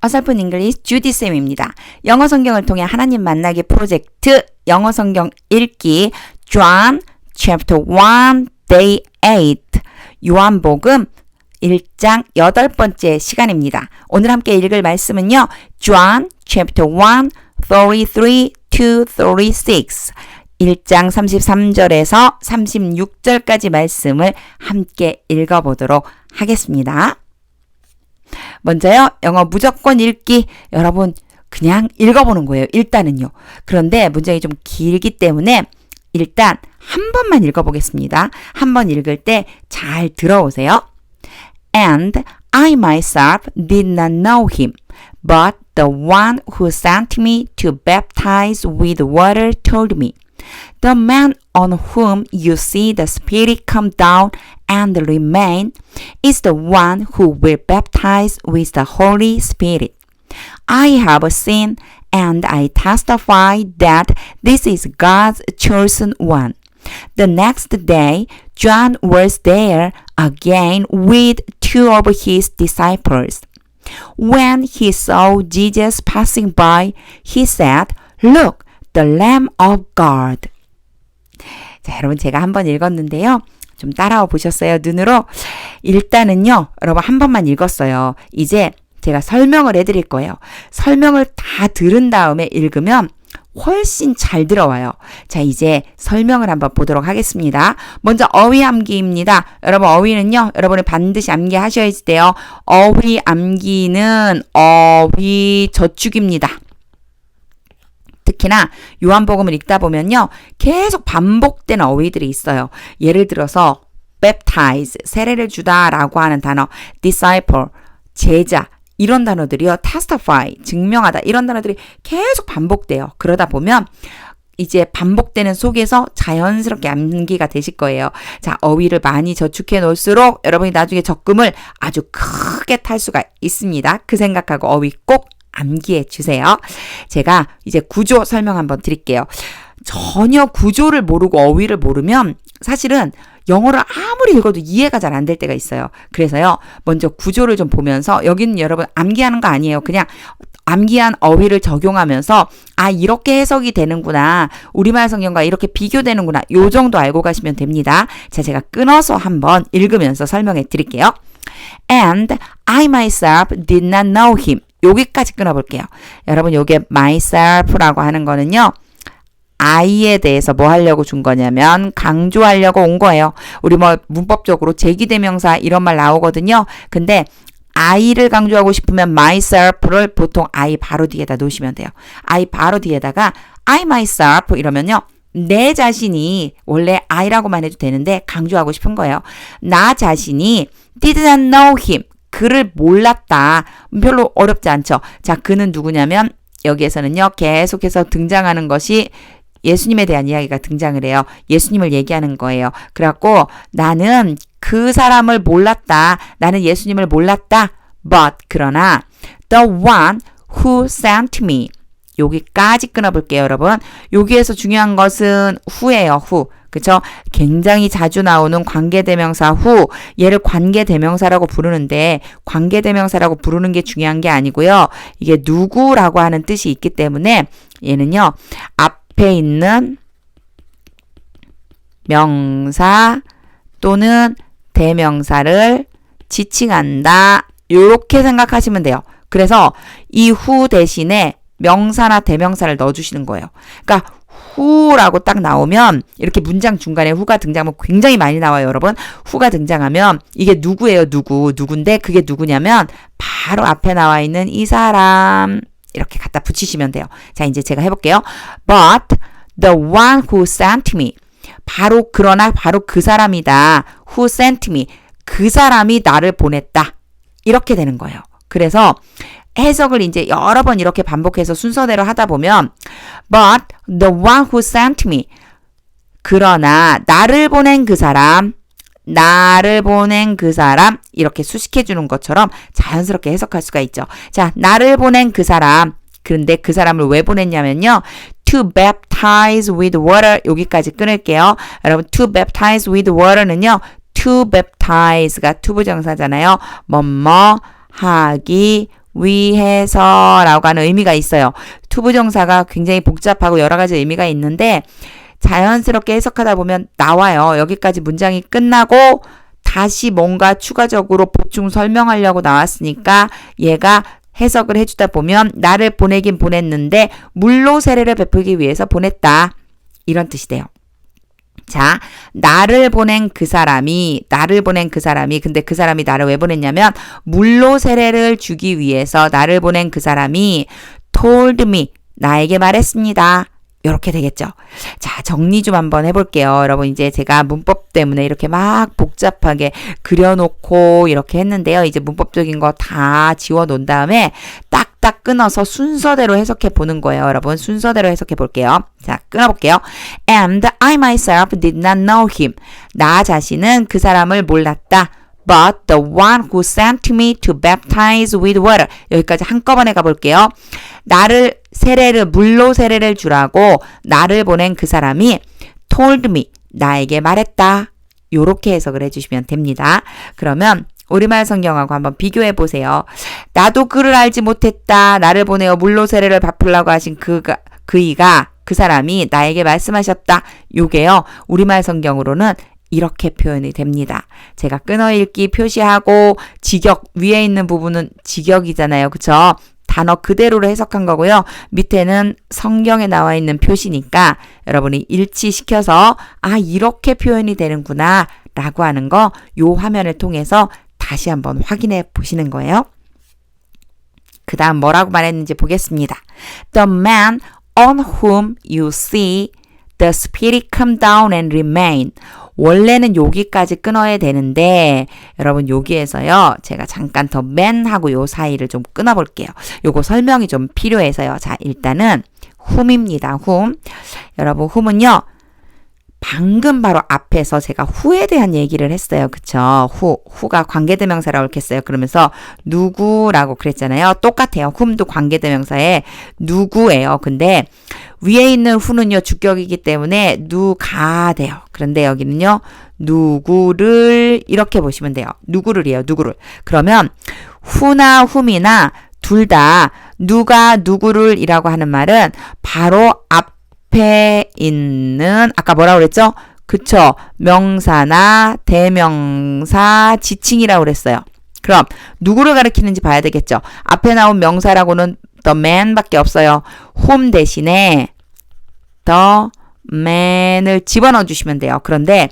어설픈 잉글리시 주디쌤입니다. 영어 성경을 통해 하나님 만나기 프로젝트 영어 성경 읽기 John chapter 1 day 8 요한복음 1장 8번째 시간입니다. 오늘 함께 읽을 말씀은요. John chapter 1 33 to 36 1장 33절에서 36절까지 말씀을 함께 읽어보도록 하겠습니다. 먼저요. 영어 무조건 읽기. 여러분 그냥 읽어보는 거예요. 일단은요. 그런데 문장이 좀 길기 때문에 일단 한 번만 읽어보겠습니다. 한 번 읽을 때 잘 들어오세요. And I myself did not know him, but the one who sent me to baptize with water told me, the man on whom you see the Spirit come down and remain is the one who will baptize with the Holy Spirit. I have seen and I testify that this is God's chosen one. The next day, John was there again with two of his disciples. When he saw Jesus passing by, he said, Look, the Lamb of God. 자, 여러분 제가 한번 읽었는데요. 좀 따라와 보셨어요? 눈으로? 일단은요. 여러분 한 번만 읽었어요. 이제 제가 설명을 해드릴 거예요. 설명을 다 들은 다음에 읽으면 훨씬 잘 들어와요. 자, 이제 설명을 한번 보도록 하겠습니다. 먼저 어휘 암기입니다. 여러분 어휘는요. 여러분이 반드시 암기하셔야 돼요. 어휘 암기는 어휘 저축입니다. 특히나 요한복음을 읽다 보면요. 계속 반복되는 어휘들이 있어요. 예를 들어서 baptize, 세례를 주다라고 하는 단어, disciple, 제자, 이런 단어들이요. testify, 증명하다. 이런 단어들이 계속 반복돼요. 그러다 보면 이제 반복되는 속에서 자연스럽게 암기가 되실 거예요. 자, 어휘를 많이 저축해 놓을수록 여러분이 나중에 적금을 아주 크게 탈 수가 있습니다. 그 생각하고 어휘 꼭 암기해 주세요. 제가 이제 구조 설명 한번 드릴게요. 전혀 구조를 모르고 어휘를 모르면 사실은 영어를 아무리 읽어도 이해가 잘 안 될 때가 있어요. 그래서요. 먼저 구조를 좀 보면서 여기는 여러분 암기하는 거 아니에요. 그냥 암기한 어휘를 적용하면서 아 이렇게 해석이 되는구나. 우리말 성경과 이렇게 비교되는구나. 요 정도 알고 가시면 됩니다. 자, 제가 끊어서 한번 읽으면서 설명해 드릴게요. And I myself did not know him. 여기까지 끊어볼게요. 여러분 요게 myself라고 하는 거는요. I에 대해서 뭐 하려고 준 거냐면 강조하려고 온 거예요. 우리 뭐 문법적으로 제기대명사 이런 말 나오거든요. 근데 I를 강조하고 싶으면 myself를 보통 I 바로 뒤에다 놓으시면 돼요. I 바로 뒤에다가 I myself 이러면요. 내 자신이 원래 I라고만 해도 되는데 강조하고 싶은 거예요. 나 자신이 did not know him. 그를 몰랐다. 별로 어렵지 않죠. 자, 그는 누구냐면 여기에서는요. 계속해서 등장하는 것이 예수님에 대한 이야기가 등장을 해요. 예수님을 얘기하는 거예요. 그래갖고 나는 그 사람을 몰랐다. 나는 예수님을 몰랐다. But 그러나 the one who sent me 여기까지 끊어볼게요, 여러분. 여기에서 중요한 것은 who예요, who. 그쵸? 굉장히 자주 나오는 관계대명사 who. 얘를 관계대명사라고 부르는데 관계대명사라고 부르는 게 중요한 게 아니고요. 이게 누구라고 하는 뜻이 있기 때문에 얘는요. 앞에 있는 명사 또는 대명사를 지칭한다. 이렇게 생각하시면 돼요. 그래서 이 who 대신에 명사나 대명사를 넣어주시는 거예요. 그러니까 who라고 딱 나오면 이렇게 문장 중간에 who가 등장하면 굉장히 많이 나와요, 여러분. who가 등장하면 이게 누구예요, 누군데 그게 누구냐면 바로 앞에 나와 있는 이 사람 이렇게 갖다 붙이시면 돼요. 자, 이제 제가 해볼게요. But the one who sent me 그러나 바로 그 사람이다. who sent me 그 사람이 나를 보냈다. 이렇게 되는 거예요. 그래서 해석을 이제 여러 번 이렇게 반복해서 순서대로 하다 보면 But the one who sent me 그러나 나를 보낸 그 사람 이렇게 수식해 주는 것처럼 자연스럽게 해석할 수가 있죠. 자, 나를 보낸 그 사람 그런데 그 사람을 왜 보냈냐면요. To baptize with water 여기까지 끊을게요. 여러분 to baptize with water는요. to baptize가 투부정사잖아요. 뭐뭐 하기 위해서 라고 하는 의미가 있어요. 투부정사가 굉장히 복잡하고 여러 가지 의미가 있는데 자연스럽게 해석하다 보면 나와요. 여기까지 문장이 끝나고 다시 뭔가 추가적으로 보충 설명하려고 나왔으니까 얘가 해석을 해주다 보면 나를 보내긴 보냈는데 물로 세례를 베풀기 위해서 보냈다. 이런 뜻이 돼요. 자, 나를 보낸 그 사람이 근데 그 사람이 나를 왜 보냈냐면 물로 세례를 주기 위해서 나를 보낸 그 사람이 told me, 나에게 말했습니다. 이렇게 되겠죠. 자, 정리 좀 한번 해볼게요. 여러분, 이제 제가 문법 때문에 이렇게 막 복잡하게 그려놓고 이렇게 했는데요. 이제 문법적인 거 다 지워놓은 다음에 딱딱 끊어서 순서대로 해석해 보는 거예요. 여러분, 순서대로 해석해 볼게요. 자, 끊어볼게요. And I myself did not know him. 나 자신은 그 사람을 몰랐다. But the one who sent me to baptize with water. 여기까지 한꺼번에 가볼게요. 물로 세례를 주라고 나를 보낸 그 사람이 told me, 나에게 말했다. 요렇게 해석을 해주시면 됩니다. 그러면 우리말 성경하고 한번 비교해 보세요. 나도 그를 알지 못했다. 나를 보내어 물로 세례를 베풀라고 하신 그 사람이 나에게 말씀하셨다. 요게요. 우리말 성경으로는 이렇게 표현이 됩니다. 제가 끊어읽기 표시하고 직역 위에 있는 부분은 직역이잖아요. 그쵸? 단어 그대로로 해석한 거고요. 밑에는 성경에 나와 있는 표시니까 여러분이 일치시켜서 이렇게 표현이 되는구나 라고 하는 거 요 화면을 통해서 다시 한번 확인해 보시는 거예요. 그 다음 뭐라고 말했는지 보겠습니다. The man on whom you see the spirit come down and remain. 원래는 여기까지 끊어야 되는데 여러분 여기에서요. 제가 잠깐 더 man하고 요 사이를 좀 끊어볼게요. 요거 설명이 좀 필요해서요. 자, 일단은 whom입니다. whom. 여러분 whom은요. 방금 바로 앞에서 제가 who에 대한 얘기를 했어요. 그쵸? who가 관계대명사라고 이렇게 했어요. 그러면서 누구라고 그랬잖아요. 똑같아요. whom도 관계대명사에 누구예요. 근데 위에 있는 who는요. 주격이기 때문에 누가 돼요. 그런데 여기는요. 누구를 이렇게 보시면 돼요. 누구를이에요. 누구를. 그러면 who나 whom이나 둘 다 누가 누구를 이라고 하는 말은 바로 앞에 있는 아까 뭐라고 그랬죠? 그쵸? 명사나 대명사 지칭이라고 그랬어요. 그럼 누구를 가리키는지 봐야 되겠죠? 앞에 나온 명사라고는 the man 밖에 없어요. whom 대신에 the man을 집어넣어 주시면 돼요. 그런데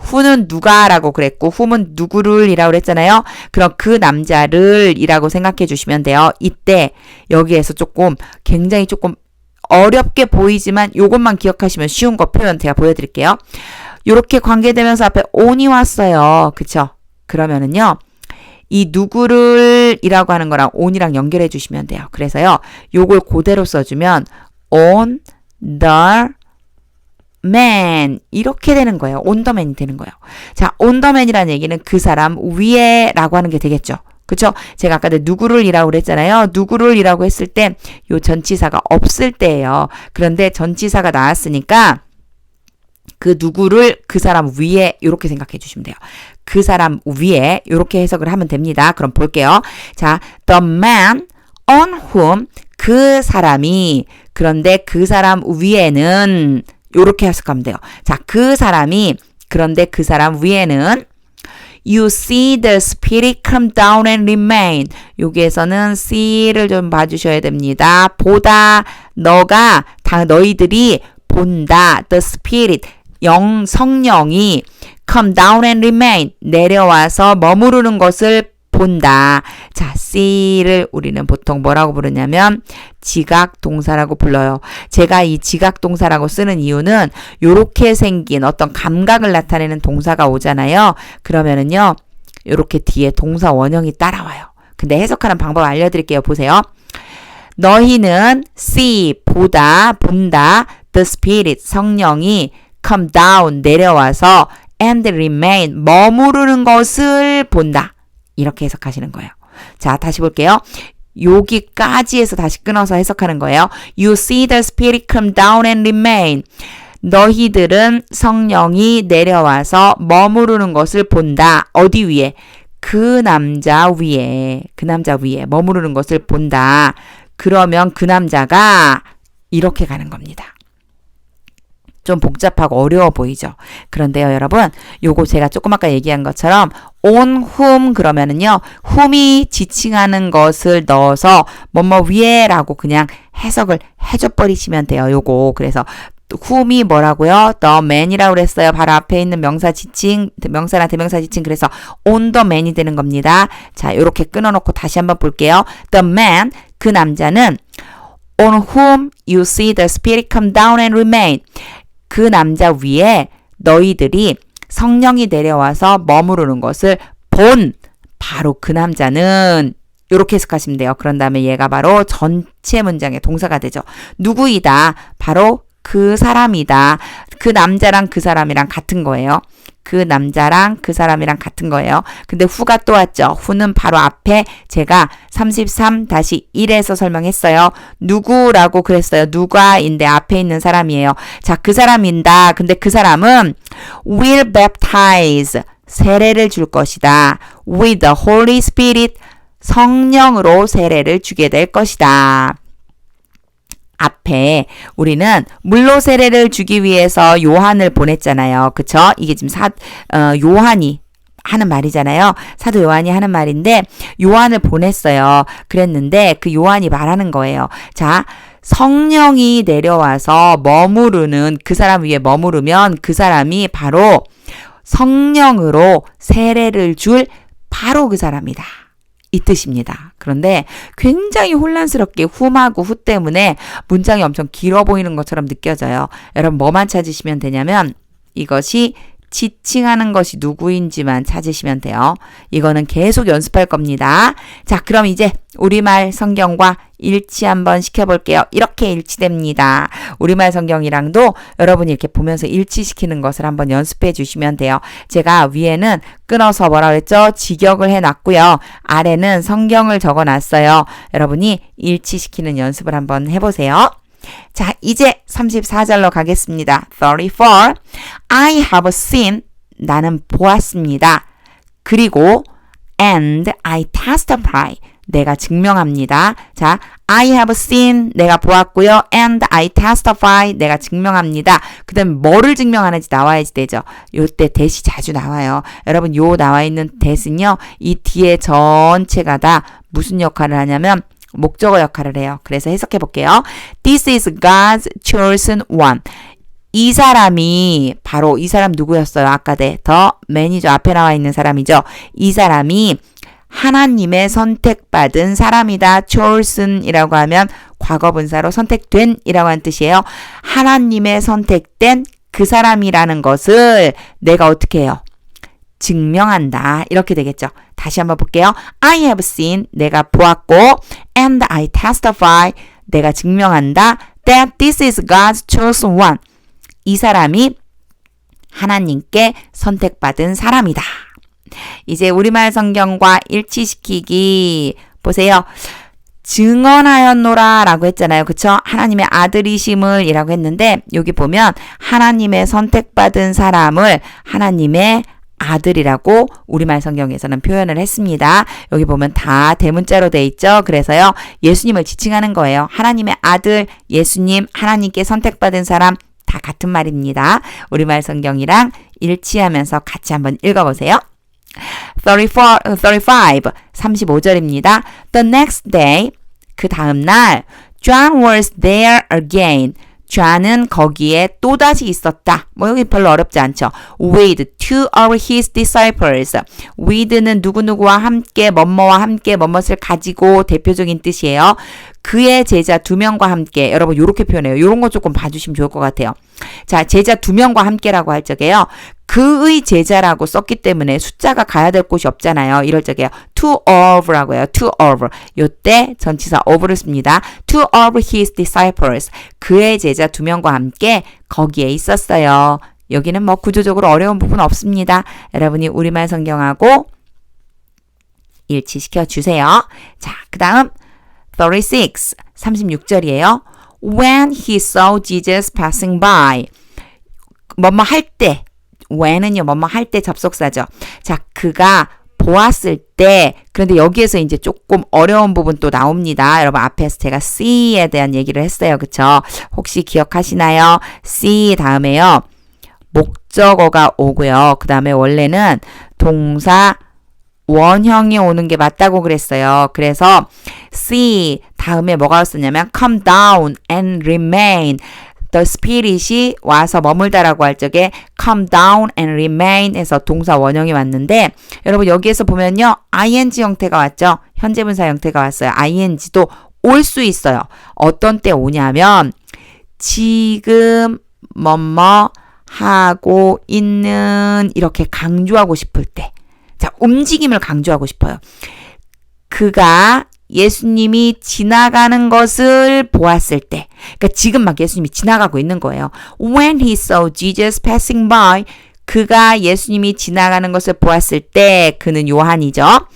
who는 누가라고 그랬고 whom은 누구를 이라고 그랬잖아요. 그럼 그 남자를 이라고 생각해 주시면 돼요. 이때 여기에서 굉장히 조금 어렵게 보이지만 요것만 기억하시면 쉬운 거 표현 제가 보여드릴게요. 요렇게 관계대명사 앞에 on이 왔어요. 그쵸? 그러면은요. 이 누구를 이라고 하는 거랑 on이랑 연결해 주시면 돼요. 그래서요. 요걸 그대로 써주면 on the man 이렇게 되는 거예요. on the man이 되는 거예요. 자, on the man이라는 얘기는 그 사람 위에 라고 하는 게 되겠죠. 그쵸? 제가 아까 누구를 이라고 그랬잖아요. 누구를 이라고 했을 때 요 전치사가 없을 때예요. 그런데 전치사가 나왔으니까 그 누구를 그 사람 위에 이렇게 생각해 주시면 돼요. 그 사람 위에 이렇게 해석을 하면 됩니다. 그럼 볼게요. 자, the man on whom 그 사람이 그런데 그 사람 위에는 이렇게 해석하면 돼요. 자, 그 사람이 그런데 그 사람 위에는 You see the spirit come down and remain. 여기에서는 see를 좀 봐주셔야 됩니다. 보다 너희들이 본다. The spirit 성령이 come down and remain 내려와서 머무르는 것을 본다. 자, see를 우리는 보통 뭐라고 부르냐면 지각 동사라고 불러요. 제가 이 지각 동사라고 쓰는 이유는 요렇게 생긴 어떤 감각을 나타내는 동사가 오잖아요. 그러면은요. 요렇게 뒤에 동사 원형이 따라와요. 근데 해석하는 방법 알려드릴게요. 보세요. 너희는 see 본다 the spirit 성령이 come down 내려와서 and remain 머무르는 것을 본다. 이렇게 해석하시는 거예요. 자, 다시 볼게요. 여기까지 해서 다시 끊어서 해석하는 거예요. You see the spirit come down and remain. 너희들은 성령이 내려와서 머무르는 것을 본다. 어디 위에? 그 남자 위에 머무르는 것을 본다. 그러면 그 남자가 이렇게 가는 겁니다. 좀 복잡하고 어려워 보이죠? 그런데요, 여러분, 요거 제가 조금 아까 얘기한 것처럼 on whom 그러면은요, whom이 지칭하는 것을 넣어서 뭐뭐 위에라고 그냥 해석을 해줘 버리시면 돼요. 요거. 그래서 whom이 뭐라고요? the man이라고 그랬어요. 바로 앞에 있는 명사 지칭, 명사나 대명사 지칭. 그래서 on the man이 되는 겁니다. 자, 요렇게 끊어놓고 다시 한번 볼게요. the man, 그 남자는 on whom you see the spirit come down and remain. 그 남자 위에 너희들이 성령이 내려와서 머무르는 것을 본 바로 그 남자는 이렇게 해석하시면 돼요. 그런 다음에 얘가 바로 전체 문장의 동사가 되죠. 누구이다. 바로 그 사람이다. 그 남자랑 그 사람이랑 같은 거예요. 그 남자랑 그 사람이랑 같은 거예요. 근데 후가 또 왔죠. 후는 바로 앞에 제가 33-1에서 설명했어요. 누구라고 그랬어요. 누가인데 앞에 있는 사람이에요. 자, 그 사람인다. 근데 그 사람은 will baptize, 세례를 줄 것이다. with the Holy Spirit, 성령으로 세례를 주게 될 것이다. 앞에 우리는 물로 세례를 주기 위해서 요한을 보냈잖아요. 그쵸? 이게 지금 요한이 하는 말이잖아요. 사도 요한이 하는 말인데 요한을 보냈어요. 그랬는데 그 요한이 말하는 거예요. 자, 성령이 내려와서 머무르는 그 사람 위에 머무르면 그 사람이 바로 성령으로 세례를 줄 바로 그 사람이다. 이 뜻입니다. 그런데 굉장히 혼란스럽게 whom하고 who 때문에 문장이 엄청 길어 보이는 것처럼 느껴져요. 여러분 뭐만 찾으시면 되냐면 이것이 지칭하는 것이 누구인지만 찾으시면 돼요. 이거는 계속 연습할 겁니다. 자, 그럼 이제 우리말 성경과 일치 한번 시켜볼게요. 이렇게 일치됩니다. 우리말 성경이랑도 여러분이 이렇게 보면서 일치시키는 것을 한번 연습해 주시면 돼요. 제가 위에는 끊어서 뭐라 그랬죠? 직역을 해놨고요. 아래는 성경을 적어놨어요. 여러분이 일치시키는 연습을 한번 해보세요. 자, 이제 34절로 가겠습니다. 34. I have seen, 나는 보았습니다. 그리고 and I testify, 내가 증명합니다. 자, I have seen, 내가 보았고요. and I testify, 내가 증명합니다. 그 다음에 뭐를 증명하는지 나와야지 되죠. 요때 that이 자주 나와요. 여러분, 요 나와 있는 that은요, 이 뒤에 전체가 다 무슨 역할을 하냐면 목적어 역할을 해요. 그래서 해석해 볼게요. This is God's chosen one. 이 사람이 바로 이 사람 누구였어요? 아까 the man이죠. 앞에 나와 있는 사람이죠. 이 사람이 하나님의 선택받은 사람이다. chosen이라고 하면 과거분사로 선택된 이라고 하는 뜻이에요. 하나님의 선택된 그 사람이라는 것을 내가 어떻게 해요? 증명한다. 이렇게 되겠죠. 다시 한번 볼게요. I have seen, 내가 보았고, and I testify, 내가 증명한다. that this is God's chosen one. 이 사람이 하나님께 선택받은 사람이다. 이제 우리말 성경과 일치시키기 보세요. 증언하였노라 라고 했잖아요. 그쵸? 하나님의 아들이심을 이라고 했는데 여기 보면 하나님의 선택받은 사람을 하나님의 아들이라고 우리말 성경에서는 표현을 했습니다. 여기 보면 다 대문자로 돼 있죠. 그래서요, 예수님을 지칭하는 거예요. 하나님의 아들, 예수님, 하나님께 선택받은 사람 다 같은 말입니다. 우리말 성경이랑 일치하면서 같이 한번 읽어보세요. 35절입니다. The next day, 그 다음 날, John was there again. 존은 거기에 또다시 있었다. 뭐 여기 별로 어렵지 않죠. With two of his disciples. with는 누구누구와 함께, 뭐뭐와 함께, 뭐뭇을 가지고 대표적인 뜻이에요. 그의 제자 2명과 함께. 여러분 이렇게 표현해요. 이런 거 조금 봐주시면 좋을 것 같아요. 자, 제자 2명과 함께라고 할 적에요. 그의 제자라고 썼기 때문에 숫자가 가야 될 곳이 없잖아요. 이럴 적에요. two of라고 해요. two of. 요때 전치사 of를 씁니다. two of his disciples. 그의 제자 2명과 함께 거기에 있었어요. 여기는 뭐 구조적으로 어려운 부분 없습니다. 여러분이 우리말 성경하고 일치시켜 주세요. 자, 그 다음 36절이에요. When he saw Jesus passing by. 뭐뭐 할 때. when은요, 뭐뭐 할 때 접속사죠. 자, 그가 보았을 때, 그런데 여기에서 이제 조금 어려운 부분 또 나옵니다. 여러분 앞에서 제가 see에 대한 얘기를 했어요. 그쵸? 혹시 기억하시나요? see 다음에요. 목적어가 오고요. 그 다음에 원래는 동사 원형이 오는 게 맞다고 그랬어요. 그래서 see 다음에 뭐가 왔었냐면 come down and remain. The spirit이 와서 머물다라고 할 적에 come down and remain 해서 동사 원형이 왔는데 여러분 여기에서 보면요. ing 형태가 왔죠. 현재분사 형태가 왔어요. ing도 올 수 있어요. 어떤 때 오냐면 지금 뭐뭐 하고 있는 이렇게 강조하고 싶을 때. 자, 움직임을 강조하고 싶어요. 그가 예수님이 지나가는 것을 보았을 때, 그러니까 지금 막 예수님이 지나가고 있는 거예요. When he saw Jesus passing by, 그가 예수님이 지나가는 것을 보았을 때, 그는 요한이죠.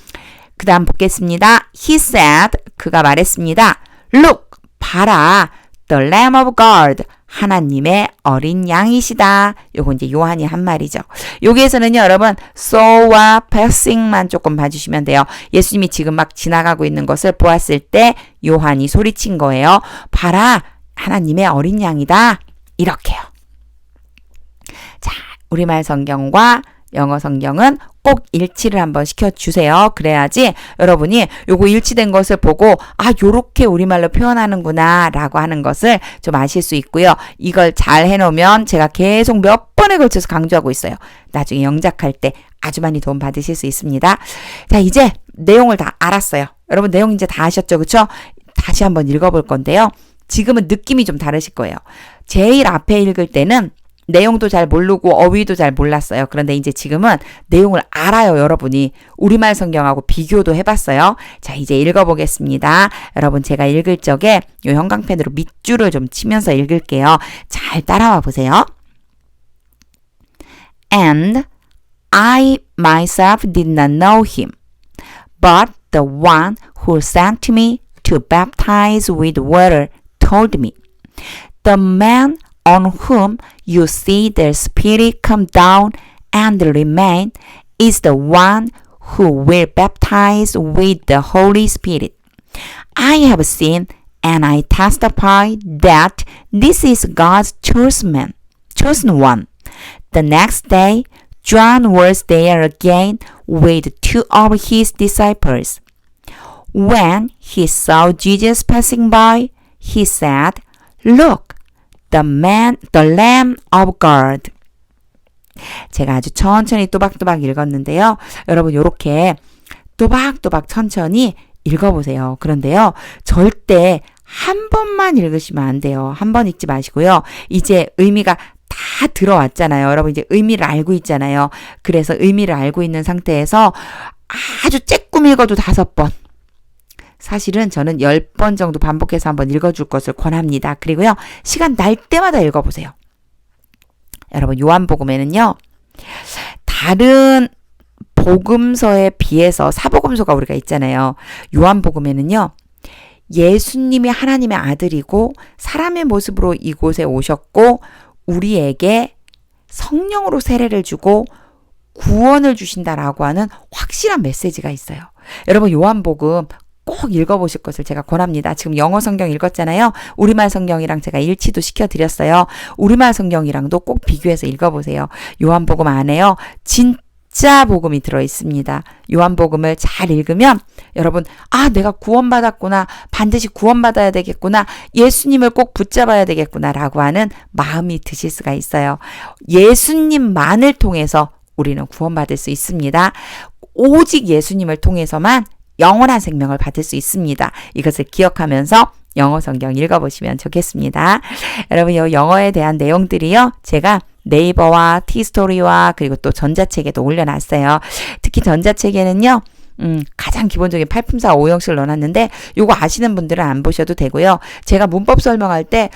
그 다음 보겠습니다. He said, 그가 말했습니다. Look, 봐라, the Lamb of God, 하나님의 어린 양이시다. 요거 이제 요한이 한 말이죠. 여기에서는요, 여러분, saw와 passing만 조금 봐주시면 돼요. 예수님이 지금 막 지나가고 있는 것을 보았을 때 요한이 소리친 거예요. 봐라, 하나님의 어린 양이다. 이렇게요. 자, 우리말 성경과 영어 성경은 꼭 일치를 한번 시켜주세요. 그래야지 여러분이 요거 일치된 것을 보고 요렇게 우리말로 표현하는구나 라고 하는 것을 좀 아실 수 있고요. 이걸 잘 해놓으면 제가 계속 몇 번에 걸쳐서 강조하고 있어요. 나중에 영작할 때 아주 많이 도움 받으실 수 있습니다. 자, 이제 내용을 다 알았어요. 여러분 내용 이제 다 아셨죠? 그쵸? 다시 한번 읽어볼 건데요. 지금은 느낌이 좀 다르실 거예요. 제일 앞에 읽을 때는 내용도 잘 모르고 어휘도 잘 몰랐어요. 그런데 이제 지금은 내용을 알아요, 여러분이. 우리말 성경하고 비교도 해봤어요. 자, 이제 읽어보겠습니다. 여러분 제가 읽을 적에 이 형광펜으로 밑줄을 좀 치면서 읽을게요. 잘 따라와 보세요. And I myself did not know him, but the one who sent me to baptize with water told me, the man on whom you see the Spirit come down and remain is the one who will baptize with the Holy Spirit. I have seen and I testify that this is God's chosen one. The next day, John was there again with two of his disciples. When he saw Jesus passing by, he said, Look, the Lamb of God. 제가 아주 천천히 또박또박 읽었는데요. 여러분 요렇게 또박또박 천천히 읽어보세요. 그런데요. 절대 한 번만 읽으시면 안 돼요. 한 번 읽지 마시고요. 이제 의미가 다 들어왔잖아요. 여러분 이제 의미를 알고 있잖아요. 그래서 의미를 알고 있는 상태에서 아주 쬐끔 읽어도 5번. 사실은 저는 10번 정도 반복해서 한번 읽어줄 것을 권합니다. 그리고요. 시간 날 때마다 읽어보세요. 여러분 요한복음에는요. 다른 복음서에 비해서 사복음서가 우리가 있잖아요. 요한복음에는요. 예수님이 하나님의 아들이고 사람의 모습으로 이곳에 오셨고 우리에게 성령으로 세례를 주고 구원을 주신다라고 하는 확실한 메시지가 있어요. 여러분 요한복음 꼭 읽어보실 것을 제가 권합니다. 지금 영어 성경 읽었잖아요. 우리말 성경이랑 제가 일치도 시켜드렸어요. 우리말 성경이랑도 꼭 비교해서 읽어보세요. 요한복음 안에요. 진짜 복음이 들어있습니다. 요한복음을 잘 읽으면 여러분 내가 구원받았구나. 반드시 구원받아야 되겠구나. 예수님을 꼭 붙잡아야 되겠구나 라고 하는 마음이 드실 수가 있어요. 예수님만을 통해서 우리는 구원받을 수 있습니다. 오직 예수님을 통해서만 영원한 생명을 받을 수 있습니다. 이것을 기억하면서 영어 성경 읽어보시면 좋겠습니다. 여러분, 이 영어에 대한 내용들이요. 제가 네이버와 티스토리와 그리고 또 전자책에도 올려놨어요. 특히 전자책에는요. 가장 기본적인 8품사 5형식을 넣어놨는데 요거 아시는 분들은 안 보셔도 되고요. 제가 문법 설명할 때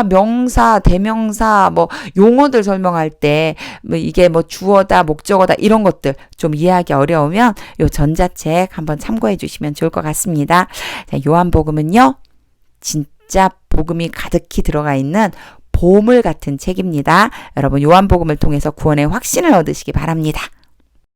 명사, 대명사 뭐 용어들 설명할 때 뭐 이게 뭐 주어다, 목적어다 이런 것들 좀 이해하기 어려우면 요 전자책 한번 참고해 주시면 좋을 것 같습니다. 자, 요한복음은요. 진짜 복음이 가득히 들어가 있는 보물 같은 책입니다. 여러분 요한복음을 통해서 구원의 확신을 얻으시기 바랍니다.